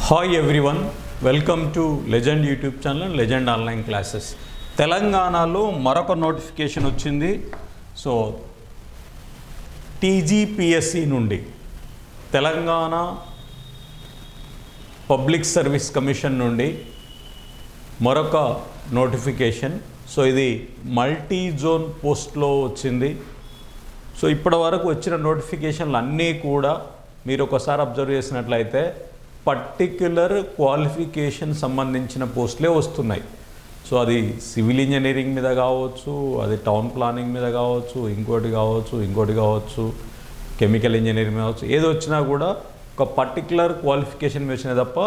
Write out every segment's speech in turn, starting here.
Hi everyone, welcome to legend YouTube channel and legend online classes. తెలంగాణలో మరొక notification వచ్చింది. So TGPSC నుండి Telangana public service commission నుండి మరొక నోటిఫికేషన్. సో ఇది మల్టీ జోన్ పోస్ట్లో వచ్చింది. సో ఇప్పటి వరకు వచ్చిన నోటిఫికేషన్లు అన్నీ కూడా మీరు ఒకసారి అబ్జర్వ్ చేసినట్లయితే పర్టిక్యులర్ క్వాలిఫికేషన్ సంబంధించిన పోస్టులే వస్తున్నాయి. సో అది సివిల్ ఇంజనీరింగ్ మీద కావచ్చు, అది టౌన్ ప్లానింగ్ మీద కావచ్చు, ఇంకోటి కావచ్చు, కెమికల్ ఇంజనీరింగ్ మీద కావచ్చు, ఏది వచ్చినా కూడా ఒక పర్టిక్యులర్ క్వాలిఫికేషన్ వచ్చినాయి తప్ప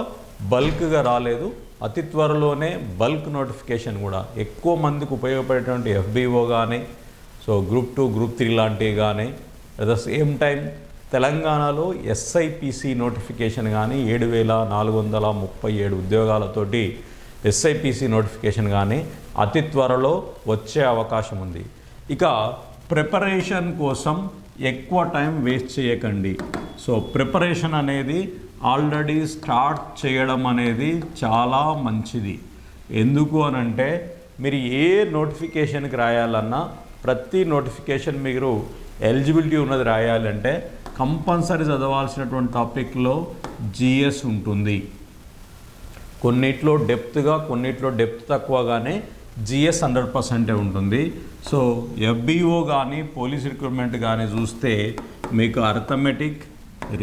బల్క్గా రాలేదు. అతి త్వరలోనే బల్క్ నోటిఫికేషన్ కూడా ఎక్కువ మందికి ఉపయోగపడేటువంటి ఎఫ్బిఓ కానీ, సో గ్రూప్ 2, గ్రూప్ 3 లాంటివి కానీ, అట్ ద సేమ్ టైం తెలంగాణలో ఎస్ఐపిసి నోటిఫికేషన్ కానీ 7,437 ఉద్యోగాలతోటి ఎస్ఐపిసి నోటిఫికేషన్ కానీ అతి త్వరలో వచ్చే అవకాశం ఉంది. ఇక ప్రిపరేషన్ కోసం ఎక్కువ టైం వేస్ట్ చేయకండి. సో ప్రిపరేషన్ అనేది ఆల్రెడీ స్టార్ట్ చేయడం అనేది చాలా మంచిది. ఎందుకు అనంటే మీరు ఏ నోటిఫికేషన్కి రాయాలన్నా ప్రతి నోటిఫికేషన్ మీరు ఎలిజిబిలిటీ ఉన్నది రాయాలంటే కంపల్సరీ చదవాల్సినటువంటి టాపిక్లో జిఎస్ ఉంటుంది. కొన్నిట్లో డెప్త్గా, కొన్నిట్లో డెప్త్ తక్కువగానే జిఎస్ 100% ఉంటుంది. సో ఎఫ్బిఓ కానీ పోలీస్ రిక్రూట్మెంట్ కానీ చూస్తే మీకు అర్థమెటిక్,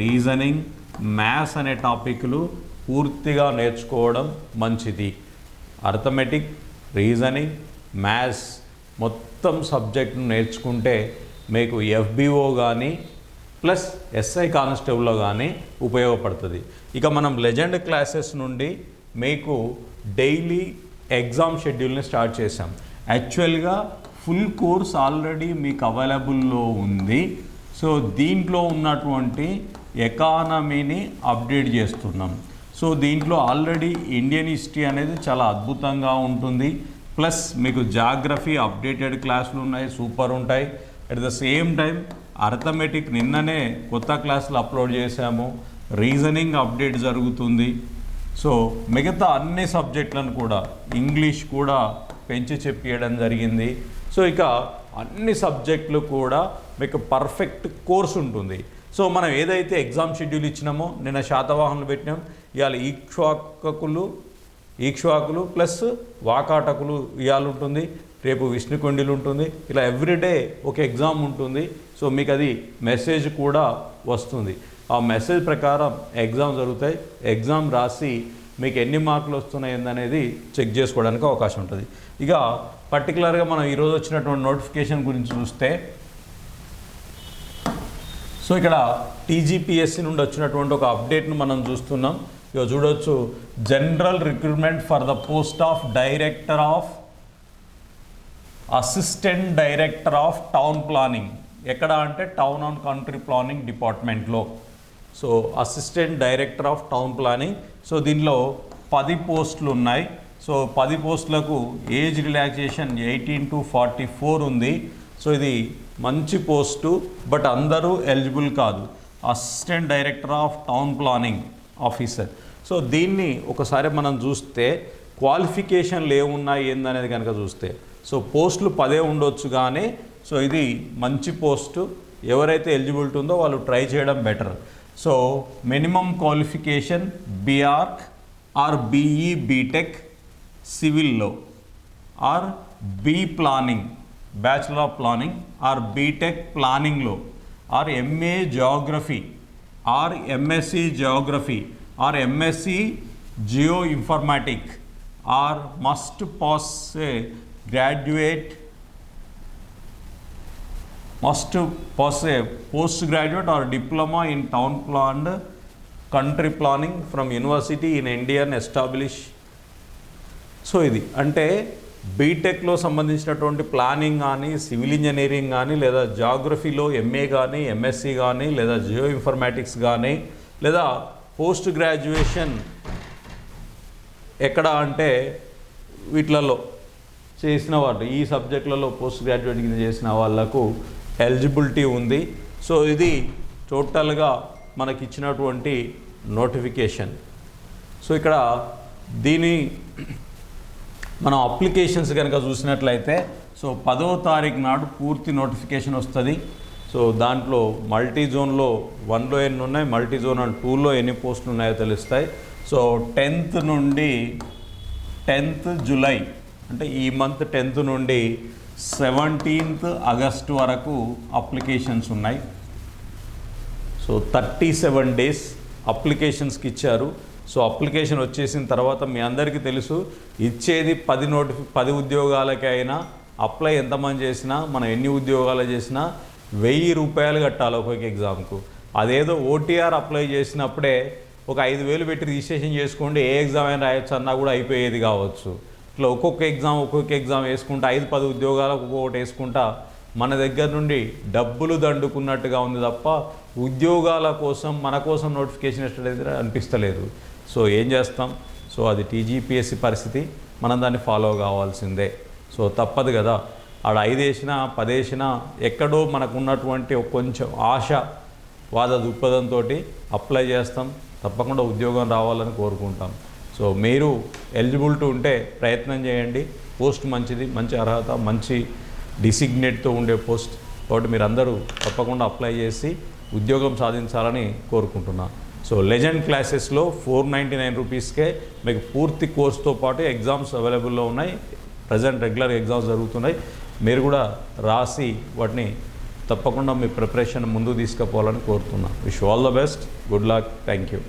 రీజనింగ్, మ్యాథ్స్ అనే టాపిక్లు పూర్తిగా నేర్చుకోవడం మంచిది. అర్థమెటిక్, రీజనింగ్, మ్యాథ్స్ మొత్తం సబ్జెక్ట్ను నేర్చుకుంటే మీకు ఎఫ్బిఓ కానీ ప్లస్ ఎస్ఐ కానిస్టేబుల్లో కానీ ఉపయోగపడుతుంది. ఇక మనం లెజెండ్ క్లాసెస్ నుండి మీకు డైలీ ఎగ్జామ్ షెడ్యూల్ని స్టార్ట్ చేసాం. యాక్చువల్గా ఫుల్ కోర్స్ ఆల్రెడీ మీకు అవైలబుల్లో ఉంది. సో దీంట్లో ఉన్నటువంటి ఎకానమీని అప్డేట్ చేస్తున్నాం. సో దీంట్లో ఆల్రెడీ ఇండియన్ హిస్టరీ అనేది చాలా అద్భుతంగా ఉంటుంది. ప్లస్ మీకు జాగ్రఫీ అప్డేటెడ్ క్లాసులు ఉన్నాయి, సూపర్ ఉంటాయి. At the same time arithmetic నిన్ననే కొత్త క్లాసులు అప్లోడ్ చేశాము. రీజనింగ్ అప్డేట్ జరుగుతుంది. సో మిగతా అన్ని సబ్జెక్టులను కూడా ఇంగ్లీష్ కూడా పెంచి చెప్పేయడం జరిగింది. సో ఇక అన్ని సబ్జెక్టులు కూడా మీకు పర్ఫెక్ట్ కోర్స్ ఉంటుంది. సో మనం ఏదైతే ఎగ్జామ్ షెడ్యూల్ ఇచ్చినామో నిన్న శాతవాహనులు పెట్టినాం, ఇవాళ ఈక్ష్వాకులు ప్లస్ వాకాటకులు ఇవాళ ఉంటుంది, రేపు విష్ణుకొండలు ఉంటుంది. ఇలా ఎవ్రీడే ఒక ఎగ్జామ్ ఉంటుంది. సో మీకు అది మెసేజ్ కూడా వస్తుంది. ఆ మెసేజ్ ప్రకారం ఎగ్జామ్ జరుగుతాయి. ఎగ్జామ్ రాసి మీకు ఎన్ని మార్కులు వస్తున్నాయి అనేది చెక్ చేసుకోవడానికి అవకాశం ఉంటుంది. ఇక పర్టికులర్గా మనం ఈరోజు వచ్చినటువంటి నోటిఫికేషన్ గురించి చూస్తే, సో ఇక్కడ టీజీపీఎస్సీ నుండి వచ్చినటువంటి ఒక అప్డేట్ను మనం చూస్తున్నాం. ఇక చూడవచ్చు, general recruitment for the post of director of assistant director of town planning. ఎక్కడ అంటే టౌన్ అండ్ కంట్రీ ప్లానింగ్ డిపార్ట్మెంట్లో. So assistant director of town planning. So దీనిలో 10 పోస్టులు ఉన్నాయి. సో 10 పోస్టులకు ఏజ్ రిలాక్సేషన్ 18 to 44 ఉంది. సో ఇది మంచి పోస్టు, బట్ అందరూ ఎలిజిబుల్ కాదు. Assistant director of town planning officer. So దీన్ని ఒకసారి మనం చూస్తే క్వాలిఫికేషన్లు ఏమున్నాయి ఏందనేది కనుక చూస్తే, సో పోస్టులు 10 ఉండొచ్చు కానీ సో ఇది మంచి పోస్టు. ఎవరైతే ఎలిజిబిలిటీ ఉందో వాళ్ళు ట్రై చేయడం better. So minimum qualification BArch or BE BTech సివిల్లో, or B planning bachelor of planning, or BTech ప్లానింగ్లో, or MA geography, or MSc geography, or MSc geo informatic, or must pass a postgraduate or diploma in town planned country planning from university in Indian established. So ఇది అంటే బీటెక్లో సంబంధించినటువంటి planning కానీ, civil engineering కానీ, లేదా జాగ్రఫీలో MA కానీ, MSc కానీ, లేదా జియో ఇన్ఫర్మాటిక్స్ కానీ, లేదా పోస్ట్ గ్రాడ్యుయేషన్ ఎక్కడ అంటే వీటిలలో చేసిన వాళ్ళు, ఈ సబ్జెక్టులలో పోస్ట్ గ్రాడ్యుయేట్ కింద చేసిన వాళ్ళకు ఎలిజిబిలిటీ ఉంది. సో ఇది టోటల్గా మనకి ఇచ్చినటువంటి నోటిఫికేషన్. సో ఇక్కడ దీని మనం అప్లికేషన్స్ కనుక చూసినట్లయితే సో 10వ తారీఖు నాడు పూర్తి నోటిఫికేషన్ వస్తుంది. సో దాంట్లో మల్టీ జోన్లో 1లో ఎన్ని ఉన్నాయి, మల్టీ జోన్ అండ్ 2లో ఎన్ని పోస్టులు ఉన్నాయో తెలుస్తాయి. సో 10th నుండి 10th జూలై అంటే ఈ మంత్ 10th నుండి 17th ఆగస్ట్ వరకు అప్లికేషన్స్ ఉన్నాయి. సో 37 డేస్ అప్లికేషన్స్కి ఇచ్చారు. సో అప్లికేషన్ వచ్చేసిన తర్వాత మీ అందరికీ తెలుసు ఇచ్చేది 10 ఉద్యోగాలకి అయినా అప్లై ఎంతమంది చేసినా మనం ఎన్ని ఉద్యోగాలు చేసినా 1000 రూపాయలు కట్టాలి ఒక్కొక్క ఎగ్జామ్కు. అదేదో ఓటీఆర్ అప్లై చేసినప్పుడే ఒక 5000 పెట్టి రిజిస్ట్రేషన్ చేసుకోండి ఏ ఎగ్జామ్ అయినా రాయొచ్చు అన్నా కూడా అయిపోయేది కావచ్చు. ఇట్లా ఒక్కొక్క ఎగ్జామ్ వేసుకుంటా 5-10 ఉద్యోగాలకు ఒక్కొక్కటి వేసుకుంటా మన దగ్గర నుండి డబ్బులు దండుకున్నట్టుగా ఉంది తప్ప ఉద్యోగాల కోసం మన కోసం నోటిఫికేషన్ ఇష్టమైతే అనిపిస్తలేదు. సో ఏం చేస్తాం, సో అది టీజీపీఎస్సీ పరిస్థితి, మనం దాన్ని ఫాలో కావాల్సిందే. సో తప్పదు కదా, ఆడ 5 వేసినా 10 వేసినా ఎక్కడో మనకు ఉన్నటువంటి కొంచెం ఆశవాద దృక్పథంతో అప్లై చేస్తాం, తప్పకుండా ఉద్యోగం రావాలని కోరుకుంటాం. సో మీరు ఎలిజిబిలిటీ ఉంటే ప్రయత్నం చేయండి. పోస్ట్ మంచిది, మంచి అర్హత, మంచి డిసిగ్నేట్తో ఉండే పోస్ట్ కాబట్టి మీరు అందరూ తప్పకుండా అప్లై చేసి ఉద్యోగం సాధించాలని కోరుకుంటున్నాను. సో లెజెండ్ క్లాసెస్లో 499 రూపీస్కే మీకు పూర్తి కోర్స్తో పాటు ఎగ్జామ్స్ అవైలబుల్లో ఉన్నాయి. ప్రజెంట్ రెగ్యులర్ ఎగ్జామ్స్ జరుగుతున్నాయి. మీరు కూడా రాసి వాటిని తప్పకుండా మీ ప్రిపరేషన్ ముందుకు తీసుకుపోవాలని కోరుతున్నాను. Wish all the best, good luck, thank you.